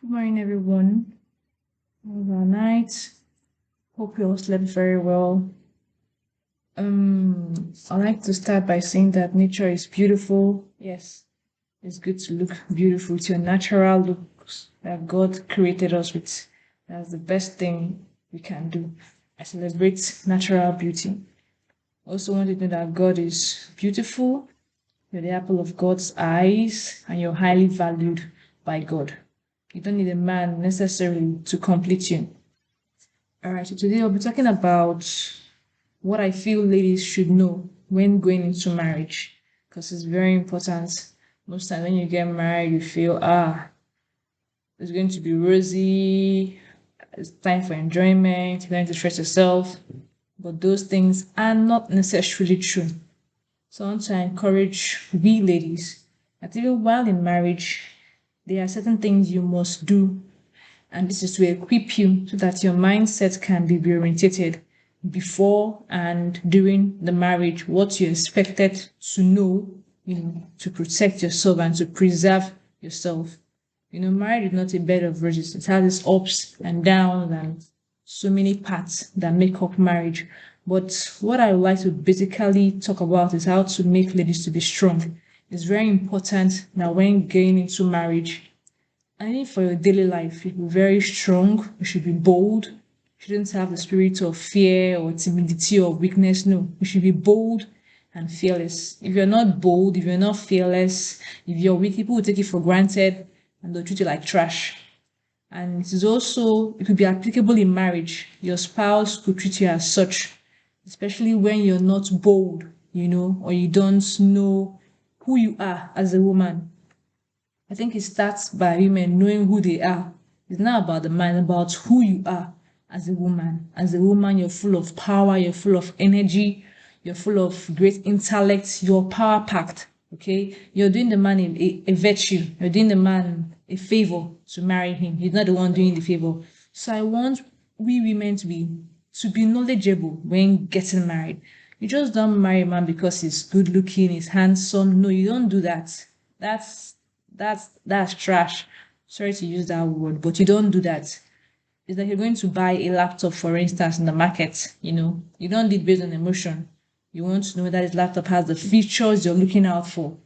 Good morning, everyone. How was our night? Hope you all slept very well. I like to start by saying that nature is beautiful. Yes, it's good to look beautiful with your natural looks that God created us with. That's the best thing we can do. I celebrate natural beauty. Also want you to know that God is beautiful. You're the apple of God's eyes, and you're highly valued by God. You don't need a man necessarily to complete you. All right, so today I'll be talking about what I feel ladies should know when going into marriage, because it's very important. Most times when you get married, you feel, it's going to be rosy, it's time for enjoyment, you're going to stress yourself, but those things are not necessarily true. So I want to encourage we ladies that even while in marriage, there are certain things you must do, and this is to equip you so that your mindset can be reorientated before and during the marriage, what you expected to know, to protect yourself and to preserve yourself. Marriage is not a bed of roses. It has its ups and downs and so many parts that make up marriage. But what I would like to basically talk about is how to make ladies to be strong. It's very important that when getting into marriage, I think for your daily life, you should be very strong. You should be bold. You shouldn't have the spirit of fear or timidity or weakness. No, you should be bold and fearless. If you're not bold, if you're not fearless, if you're weak, people will take it for granted and they'll treat you like trash. And it could be applicable in marriage. Your spouse could treat you as such, especially when you're not bold, or you don't know who you are as a woman. I think it starts by women knowing who they are. It's not about the man, it's about who you are as a woman. As a woman, you're full of power, you're full of energy, you're full of great intellect, you're power packed. Okay, you're doing the man a virtue, you're doing the man a favor to marry him. He's not the one doing the favor. So I want we women to be knowledgeable when getting married. You just don't marry a man because he's good looking, he's handsome. No, you don't do that. That's trash. Sorry to use that word, but you don't do that. It's like you're going to buy a laptop, for instance, in the market. You don't do it based on emotion. You want to know that this laptop has the features you're looking out for.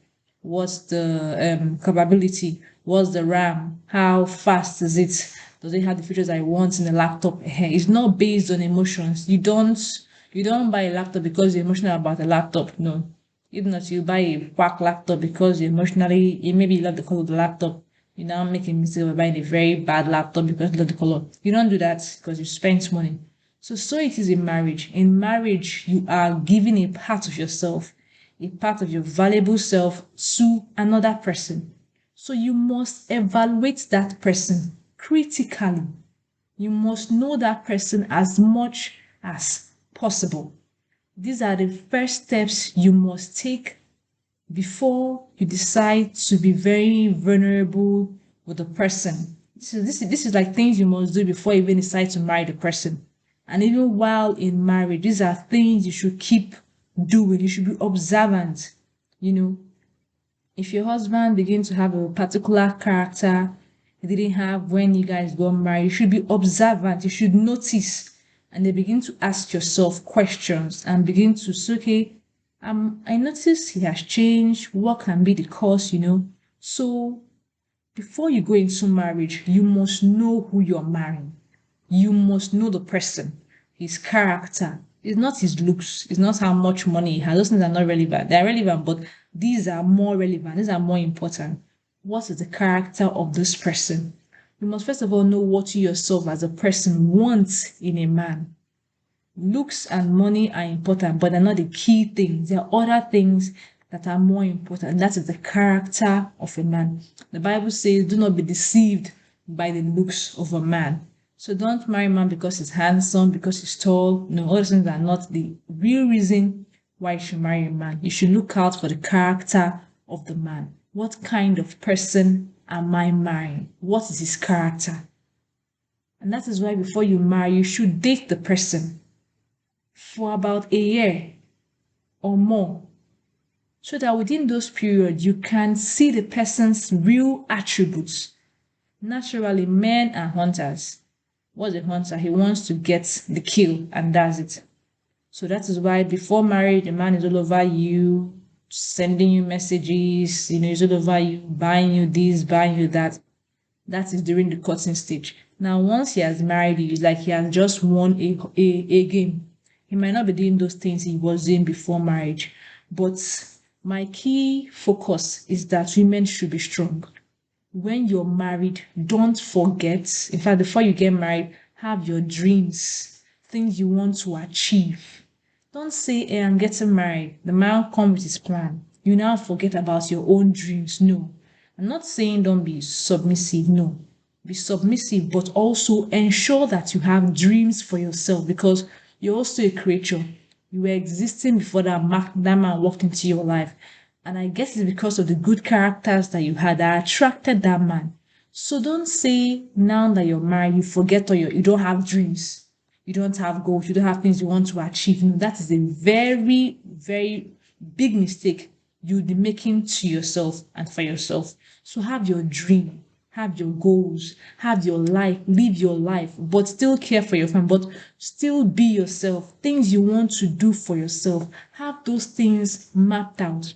What's the capability? What's the RAM? How fast is it? Does it have the features I want in the laptop? It's not based on emotions. You don't buy a laptop because you're emotional about a laptop. No. If not, you buy a quack laptop because you maybe love the color of the laptop. You now make a mistake of buying a very bad laptop because you love the color. You don't do that because you spent money. So it is in marriage. In marriage, you are giving a part of yourself, a part of your valuable self to another person. So you must evaluate that person critically. You must know that person as much as possible. These are the first steps you must take before you decide to be very vulnerable with the person. This is like things you must do before you even decide to marry the person. And even while in marriage, these are things you should keep doing. You should be observant. You know, if your husband begins to have a particular character he didn't have when you guys got married, you should be observant. You should notice and then begin to ask yourself questions and begin to say, okay, I noticed he has changed. What can be the cause? So before you go into marriage, you must know who you're marrying. You must know the person, his character. It's not his looks, it's not how much money he has. Those things are not relevant. They're relevant, but these are more relevant. These are more important. What is the character of this person? You must first of all know what you yourself as a person want in a man. Looks and money are important, but they're not the key things. There are other things that are more important. And that is the character of a man. The Bible says, do not be deceived by the looks of a man. So don't marry a man because he's handsome, because he's tall. No, all those things are not the real reason why you should marry a man. You should look out for the character of the man. What kind of person am I marrying? What is his character? And that is why before you marry, you should date the person for about a year or more so that within those periods you can see the person's real attributes. Naturally, men are hunters. What's a hunter? He wants to get the kill, and that's it. So that is why before marriage, the man is all over you, sending you messages, he's all over you, buying you this, buying you that. That is during the courting stage. Now, once he has married you, it's like he has just won a game. He might not be doing those things he was doing before marriage. But my key focus is that women should be strong. When you're married, don't forget, in fact, before you get married, have your dreams, things you want to achieve. Don't say, hey, I'm getting married. The man comes with his plan. You now forget about your own dreams. No. I'm not saying don't be submissive. No. Be submissive, but also ensure that you have dreams for yourself because you're also a creature. You were existing before that man walked into your life. And I guess it's because of the good characters that you had that attracted that man. So don't say now that you're married, you forget or you don't have dreams, you don't have goals, you don't have things you want to achieve. No, that is a very, very big mistake you'll be making to yourself and for yourself. So have your dream, have your goals, have your life, live your life, but still care for your family, but still be yourself. Things you want to do for yourself, have those things mapped out.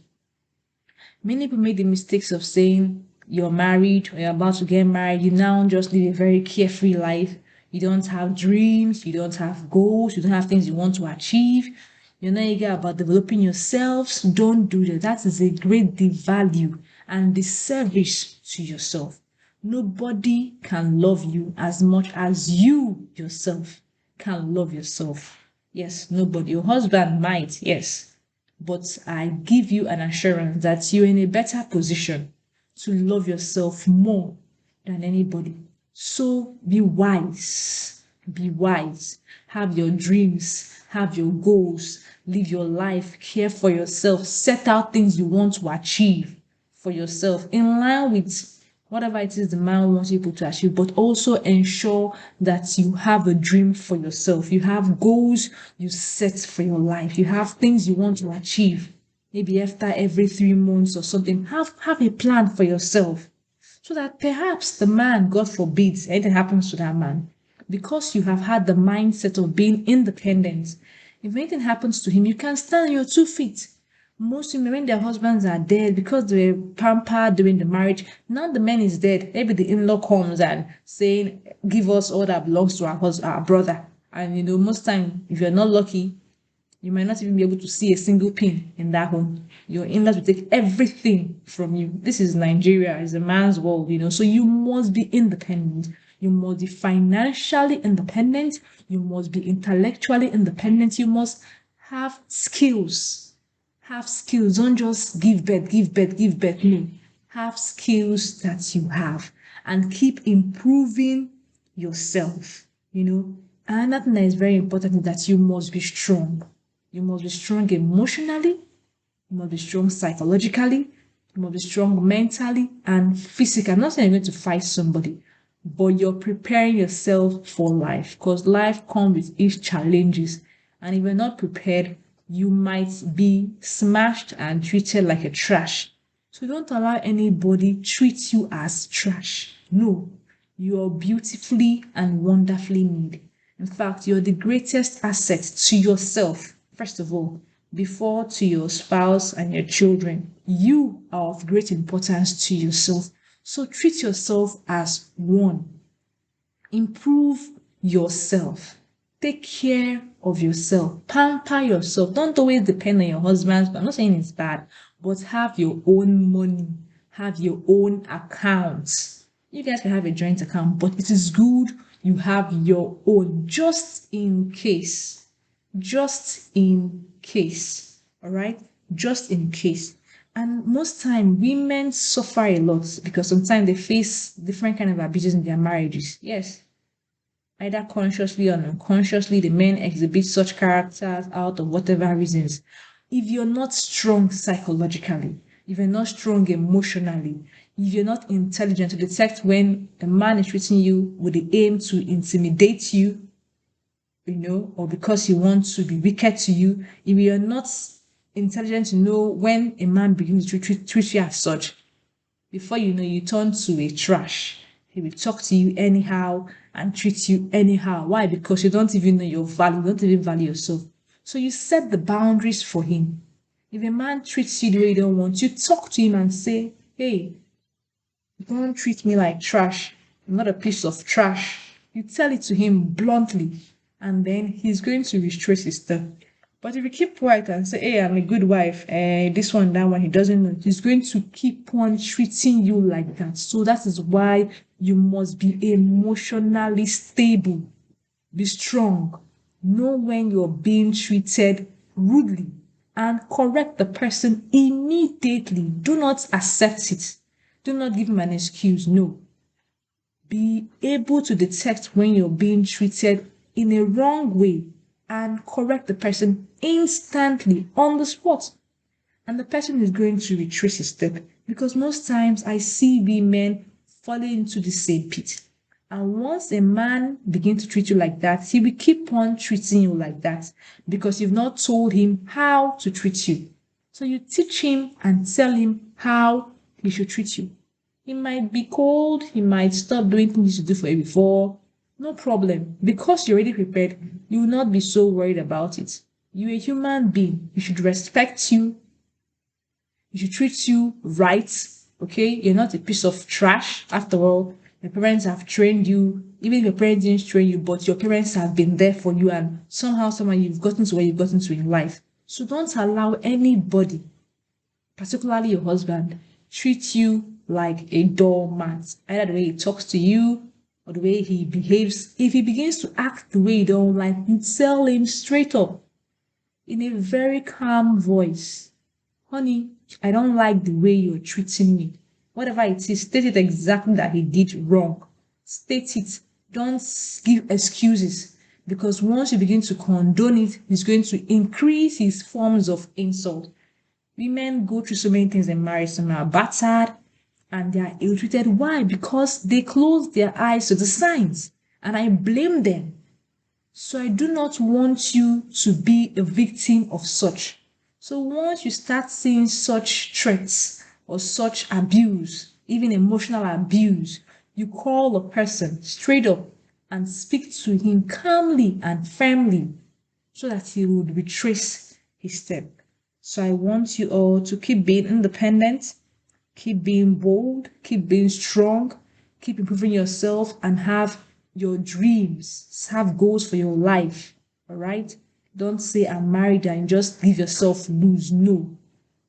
Many people make the mistakes of saying you're married or you're about to get married, you now just live a very carefree life. You don't have dreams, you don't have goals, you don't have things you want to achieve. You're not eager about developing yourselves. Don't do that. That is a great devalue and disservice to yourself. Nobody can love you as much as you yourself can love yourself. Yes, nobody. Your husband might, yes, but I give you an assurance that you're in a better position to love yourself more than anybody. So be wise. Be wise. Have your dreams, have your goals, live your life, care for yourself, set out things you want to achieve for yourself in line with whatever it is the man wants people to achieve, but also ensure that you have a dream for yourself. You have goals you set for your life. You have things you want to achieve. Maybe after every 3 months or something, have a plan for yourself so that perhaps the man, God forbid, anything happens to that man, because you have had the mindset of being independent, if anything happens to him, you can stand on your 2 feet. Most women, when their husbands are dead because they were pampered during the marriage, now the man is dead. Maybe the in-law comes and saying, "Give us all that belongs to our brother." And most time, if you're not lucky, you might not even be able to see a single pin in that home. Your in-laws will take everything from you. This is Nigeria, it's a man's world, So you must be independent. You must be financially independent. You must be intellectually independent. You must have skills. Have skills. Don't just give birth, give birth, give birth. No. Have skills that you have and keep improving yourself. Another thing that is very important is that you must be strong. You must be strong emotionally. You must be strong psychologically. You must be strong mentally and physically. I'm not saying you're going to fight somebody, but you're preparing yourself for life because life comes with its challenges. And if you're not prepared, you might be smashed and treated like a trash. So don't allow anybody treat you as trash. No, you are beautifully and wonderfully made. In fact, you're the greatest asset to yourself, first of all, before to your spouse and your children. You are of great importance to yourself. So treat yourself as one. Improve yourself. Take care of yourself. Pamper yourself. Don't always depend on your husband. I'm not saying it's bad, but have your own money. Have your own accounts. You guys can have a joint account, but it is good you have your own just in case. Just in case. All right? Just in case. And most time women suffer a lot because sometimes they face different kind of abuses in their marriages. Yes, either consciously or unconsciously, the men exhibit such characters out of whatever reasons. If you're not strong psychologically, if you're not strong emotionally, if you're not intelligent to detect when a man is treating you with the aim to intimidate you, or because he wants to be wicked to you, if you're not intelligent to know when a man begins to treat you as such, before you know, you turn to a trash. He will talk to you anyhow and treat you anyhow. Why? Because you don't even know your value, you don't even value yourself. So you set the boundaries for him. If a man treats you the way you don't want, you talk to him and say, hey, don't treat me like trash. I'm not a piece of trash. You tell it to him bluntly, and then he's going to retrace his step. But if you keep quiet and say, hey, I'm a good wife, this one, that one, he doesn't know, he's going to keep on treating you like that. So that is why you must be emotionally stable. Be strong. Know when you're being treated rudely and correct the person immediately. Do not accept it. Do not give him an excuse. No. Be able to detect when you're being treated in a wrong way and correct the person instantly on the spot. And the person is going to retrace his step because most times I see women falling into the same pit. And once a man begins to treat you like that, he will keep on treating you like that because you've not told him how to treat you. So you teach him and tell him how he should treat you. He might be cold, he might stop doing things you do for you before. No problem. Because you're already prepared, you will not be so worried about it. You're a human being. You should respect you. You should treat you right. Okay? You're not a piece of trash. After all, your parents have trained you. Even if your parents didn't train you, but your parents have been there for you, and somehow you've gotten to where you've gotten to in life. So don't allow anybody, particularly your husband, treat you like a doormat. Either the way he talks to you or the way he behaves. If he begins to act the way you don't like, you tell him straight up in a very calm voice, honey, I don't like the way you're treating me. Whatever it is, state it exactly that he did wrong. State it. Don't give excuses. Because once you begin to condone it, he's going to increase his forms of insult. Women go through so many things in marriage. Some are battered and they are ill-treated. Why? Because they close their eyes to the signs. And I blame them. So I do not want you to be a victim of such. So once you start seeing such threats or such abuse, even emotional abuse, you call a person straight up and speak to him calmly and firmly so that he would retrace his step. So I want you all to keep being independent, keep being bold, keep being strong, keep improving yourself, and have your dreams, have goals for your life. All right? Don't say I'm married and just leave yourself loose. No.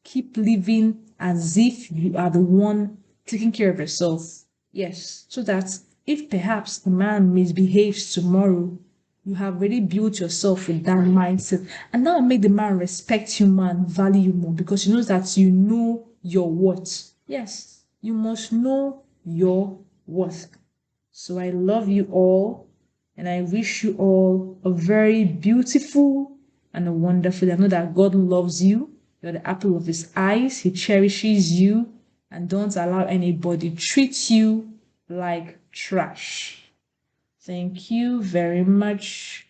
Keep living as if you are the one taking care of yourself. Yes. So that if perhaps the man misbehaves tomorrow, you have already built yourself with that mindset. And that will make the man respect you more and value you more because he knows that you know your worth. Yes, you must know your worth. So I love you all and I wish you all a very beautiful and a wonderful. I know that God loves you. You're the apple of his eyes. He cherishes you and don't allow anybody treat you like trash. Thank you very much.